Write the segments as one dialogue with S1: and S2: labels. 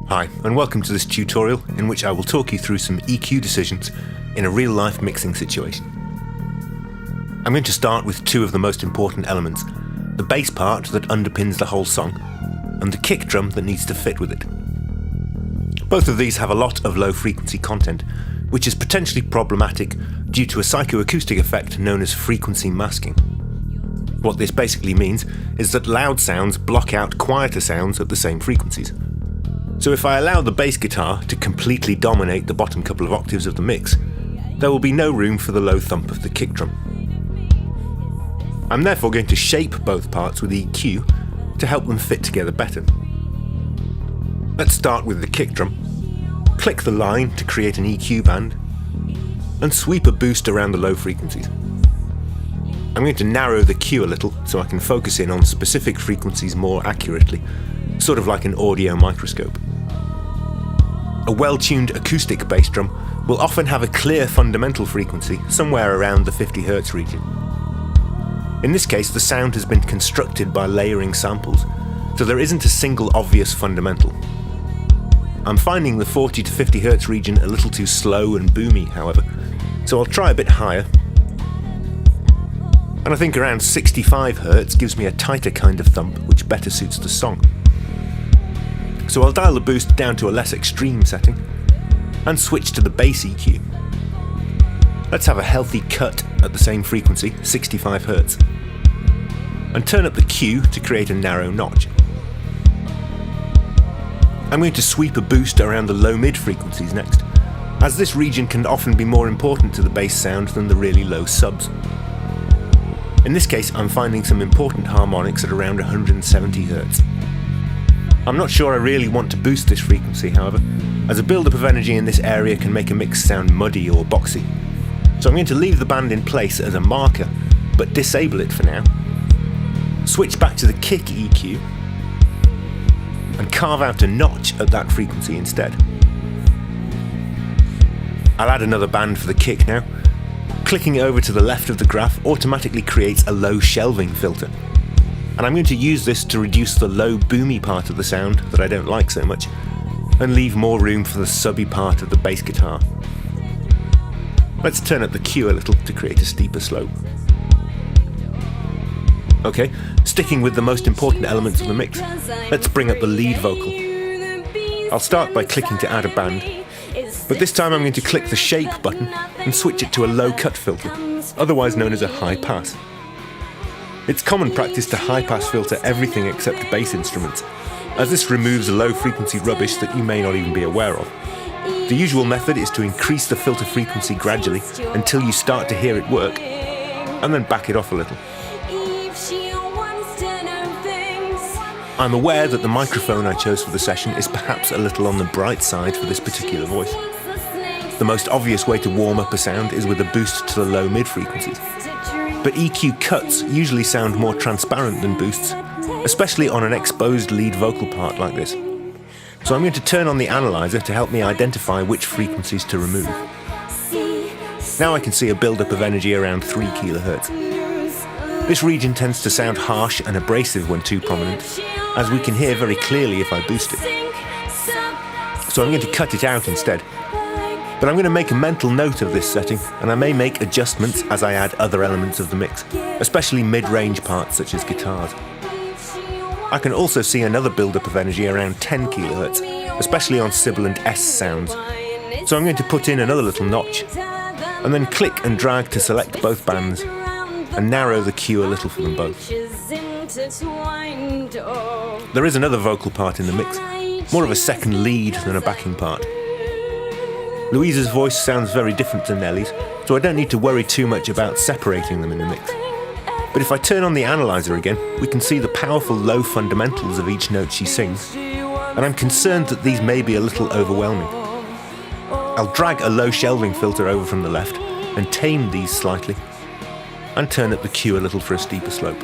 S1: Hi, and welcome to this tutorial in which I will talk you through some EQ decisions in a real-life mixing situation. I'm going to start with two of the most important elements, the bass part that underpins the whole song, and the kick drum that needs to fit with it. Both of these have a lot of low-frequency content, which is potentially problematic due to a psychoacoustic effect known as frequency masking. What this basically means is that loud sounds block out quieter sounds at the same frequencies. So if I allow the bass guitar to completely dominate the bottom couple of octaves of the mix, there will be no room for the low thump of the kick drum. I'm therefore going to shape both parts with EQ to help them fit together better. Let's start with the kick drum. Click the line to create an EQ band, and sweep a boost around the low frequencies. I'm going to narrow the Q a little so I can focus in on specific frequencies more accurately, sort of like an audio microscope. A well-tuned acoustic bass drum will often have a clear fundamental frequency somewhere around the 50 Hz region. In this case, the sound has been constructed by layering samples, so there isn't a single obvious fundamental. I'm finding the 40 to 50 Hz region a little too slow and boomy, however, so I'll try a bit higher. And I think around 65 Hz gives me a tighter kind of thump which better suits the song. So I'll dial the boost down to a less extreme setting and switch to the bass EQ. Let's have a healthy cut at the same frequency, 65 Hz, and turn up the Q to create a narrow notch. I'm going to sweep a boost around the low-mid frequencies next, as this region can often be more important to the bass sound than the really low subs. In this case, I'm finding some important harmonics at around 170 Hz. I'm not sure I really want to boost this frequency, however, as a build-up of energy in this area can make a mix sound muddy or boxy. So I'm going to leave the band in place as a marker, but disable it for now. Switch back to the kick EQ, and carve out a notch at that frequency instead. I'll add another band for the kick now. Clicking over to the left of the graph automatically creates a low shelving filter. And I'm going to use this to reduce the low boomy part of the sound that I don't like so much, and leave more room for the subby part of the bass guitar. Let's turn up the Q a little to create a steeper slope. Okay, sticking with the most important elements of the mix, let's bring up the lead vocal. I'll start by clicking to add a band, but this time I'm going to click the shape button and switch it to a low cut filter, otherwise known as a high pass. It's common practice to high-pass filter everything except bass instruments, as this removes low-frequency rubbish that you may not even be aware of. The usual method is to increase the filter frequency gradually until you start to hear it work, and then back it off a little. I'm aware that the microphone I chose for the session is perhaps a little on the bright side for this particular voice. The most obvious way to warm up a sound is with a boost to the low-mid frequencies. But EQ cuts usually sound more transparent than boosts, especially on an exposed lead vocal part like this. So I'm going to turn on the analyzer to help me identify which frequencies to remove. Now I can see a build-up of energy around 3 kHz. This region tends to sound harsh and abrasive when too prominent, as we can hear very clearly if I boost it. So I'm going to cut it out instead. But I'm going to make a mental note of this setting, and I may make adjustments as I add other elements of the mix, especially mid-range parts such as guitars. I can also see another build-up of energy around 10 kHz, especially on sibilant S sounds. So I'm going to put in another little notch, and then click and drag to select both bands, and narrow the Q a little for them both. There is another vocal part in the mix, more of a second lead than a backing part. Louisa's voice sounds very different to Nellie's, so I don't need to worry too much about separating them in the mix. But if I turn on the analyzer again, we can see the powerful low fundamentals of each note she sings, and I'm concerned that these may be a little overwhelming. I'll drag a low shelving filter over from the left and tame these slightly, and turn up the Q a little for a steeper slope.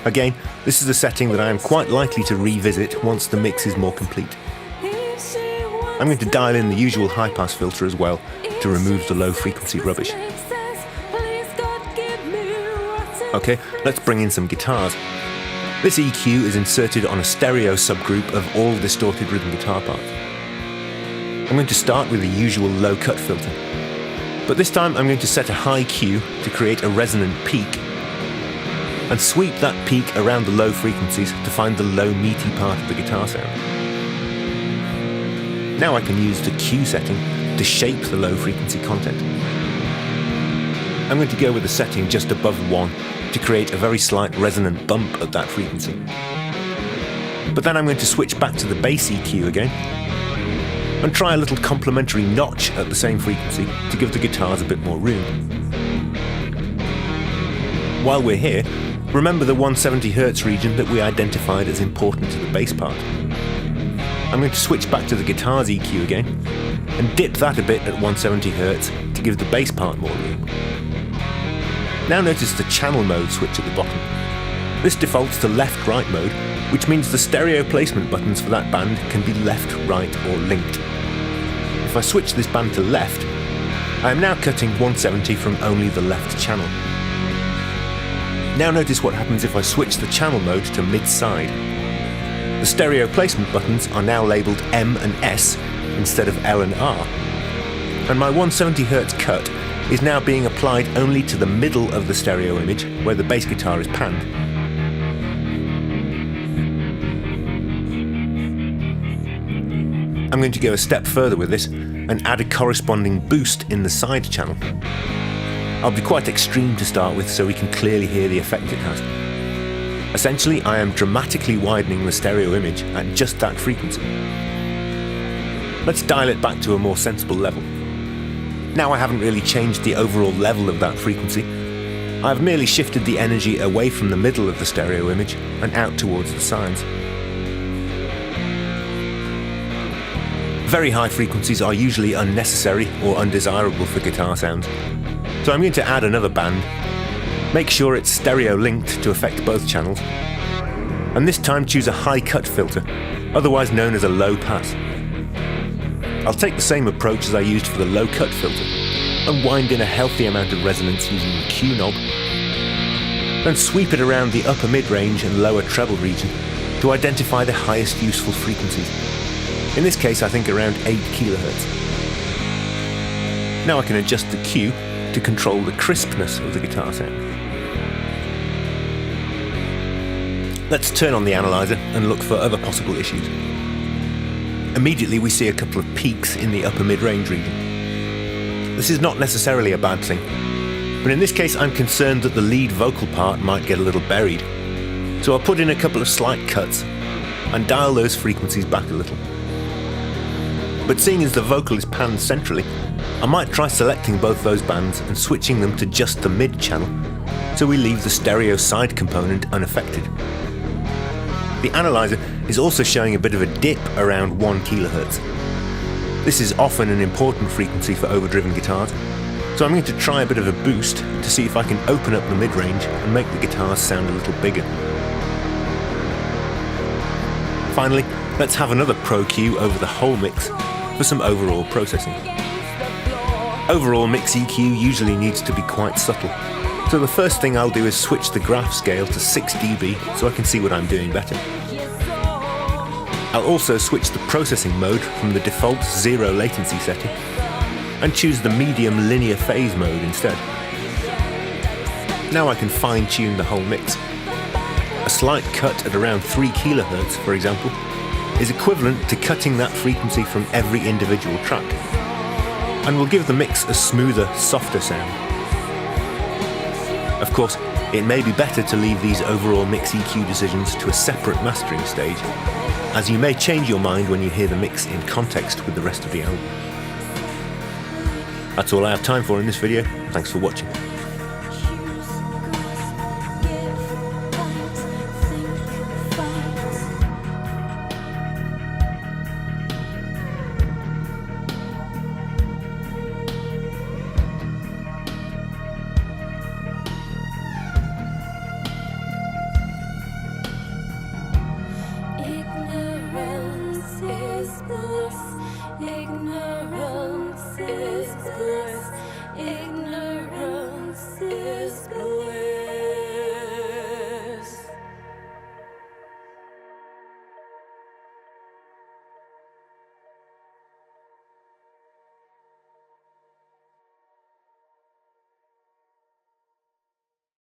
S1: Again, this is a setting that I am quite likely to revisit once the mix is more complete. I'm going to dial in the usual high-pass filter as well to remove the low-frequency rubbish. Okay, let's bring in some guitars. This EQ is inserted on a stereo subgroup of all distorted rhythm guitar parts. I'm going to start with the usual low cut filter, but this time I'm going to set a high Q to create a resonant peak and sweep that peak around the low frequencies to find the low meaty part of the guitar sound. Now I can use the Q setting to shape the low frequency content. I'm going to go with a setting just above 1 to create a very slight resonant bump at that frequency. But then I'm going to switch back to the bass EQ again and try a little complementary notch at the same frequency to give the guitars a bit more room. While we're here, remember the 170 Hz region that we identified as important to the bass part. I'm going to switch back to the guitars EQ again and dip that a bit at 170 Hz to give the bass part more room. Now notice the channel mode switch at the bottom. This defaults to left-right mode, which means the stereo placement buttons for that band can be left, right or linked. If I switch this band to left, I am now cutting 170 from only the left channel. Now notice what happens if I switch the channel mode to mid-side. The stereo placement buttons are now labelled M and S instead of L and R, and my 170 Hz cut is now being applied only to the middle of the stereo image where the bass guitar is panned. I'm going to go a step further with this and add a corresponding boost in the side channel. I'll be quite extreme to start with so we can clearly hear the effect it has. Essentially, I am dramatically widening the stereo image at just that frequency. Let's dial it back to a more sensible level. Now I haven't really changed the overall level of that frequency. I've merely shifted the energy away from the middle of the stereo image and out towards the sides. Very high frequencies are usually unnecessary or undesirable for guitar sounds, so I'm going to add another band. Make sure it's stereo linked to affect both channels, and this time choose a high cut filter, otherwise known as a low pass. I'll take the same approach as I used for the low cut filter and wind in a healthy amount of resonance using the Q knob, then sweep it around the upper mid-range and lower treble region to identify the highest useful frequencies. In this case I think around 8 kHz. Now I can adjust the Q to control the crispness of the guitar sound. Let's turn on the analyzer and look for other possible issues. Immediately we see a couple of peaks in the upper mid-range region. This is not necessarily a bad thing, but in this case I'm concerned that the lead vocal part might get a little buried. So I'll put in a couple of slight cuts and dial those frequencies back a little. But seeing as the vocal is panned centrally, I might try selecting both those bands and switching them to just the mid channel, so we leave the stereo side component unaffected. The analyzer is also showing a bit of a dip around 1 kHz. This is often an important frequency for overdriven guitars, so I'm going to try a bit of a boost to see if I can open up the mid-range and make the guitars sound a little bigger. Finally, let's have another Pro-Q over the whole mix for some overall processing. Overall mix EQ usually needs to be quite subtle, so the first thing I'll do is switch the graph scale to 6 dB so I can see what I'm doing better. I'll also switch the processing mode from the default 0 latency setting and choose the medium linear phase mode instead. Now I can fine-tune the whole mix. A slight cut at around 3 kHz, for example, is equivalent to cutting that frequency from every individual track, and will give the mix a smoother, softer sound. Of course, it may be better to leave these overall mix EQ decisions to a separate mastering stage, as you may change your mind when you hear the mix in context with the rest of the album. That's all I have time for in this video. Thanks for watching.
S2: Ignorance is bliss.